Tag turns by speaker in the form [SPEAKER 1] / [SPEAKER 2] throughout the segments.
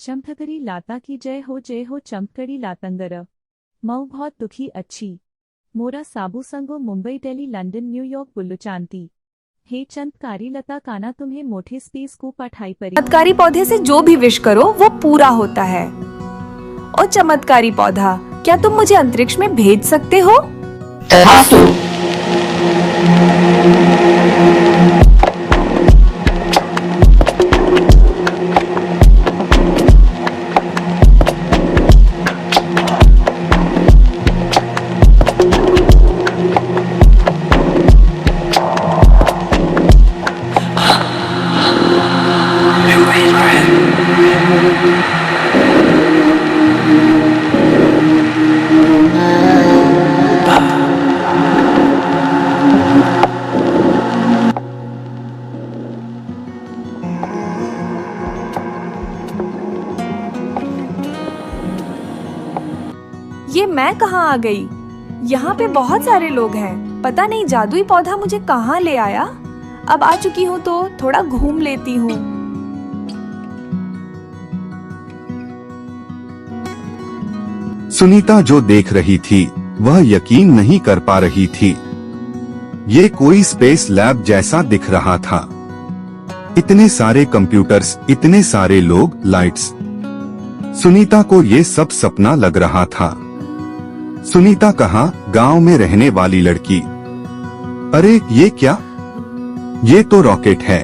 [SPEAKER 1] चंपकड़ी लाता की जय हो चंपकड़ी लातंगर। मऊ बहुत दुखी अच्छी मोरा साबू संगो मुंबई दिल्ली लंदन न्यूयॉर्क बुल्लू चांती। हे चंदकारी लता काना तुम्हें मोठे स्पेस को पठाई परी।
[SPEAKER 2] चमत्कारी पौधे से जो भी विश करो वो पूरा होता है। ओ चमत्कारी पौधा, क्या तुम मुझे अंतरिक्ष में भेज सकते हो? ये मैं कहाँ आ गई? यहाँ पे बहुत सारे लोग हैं। पता नहीं जादुई पौधा मुझे कहाँ ले आया। अब आ चुकी हूँ तो थोड़ा घूम लेती हूँ।
[SPEAKER 3] सुनीता जो देख रही थी वह यकीन नहीं कर पा रही थी। ये कोई स्पेस लैब जैसा दिख रहा था। इतने सारे कंप्यूटर्स, इतने सारे लोग, लाइट्स। सुनीता को ये सब सपना लग रहा था। सुनीता कहाँ, गांव में रहने वाली लड़की। अरे ये क्या? ये तो रॉकेट है।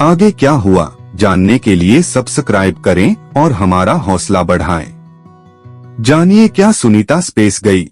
[SPEAKER 3] आगे क्या हुआ जानने के लिए सब्सक्राइब करें और हमारा हौसला बढ़ाएं। जानिए क्या सुनीता स्पेस गई।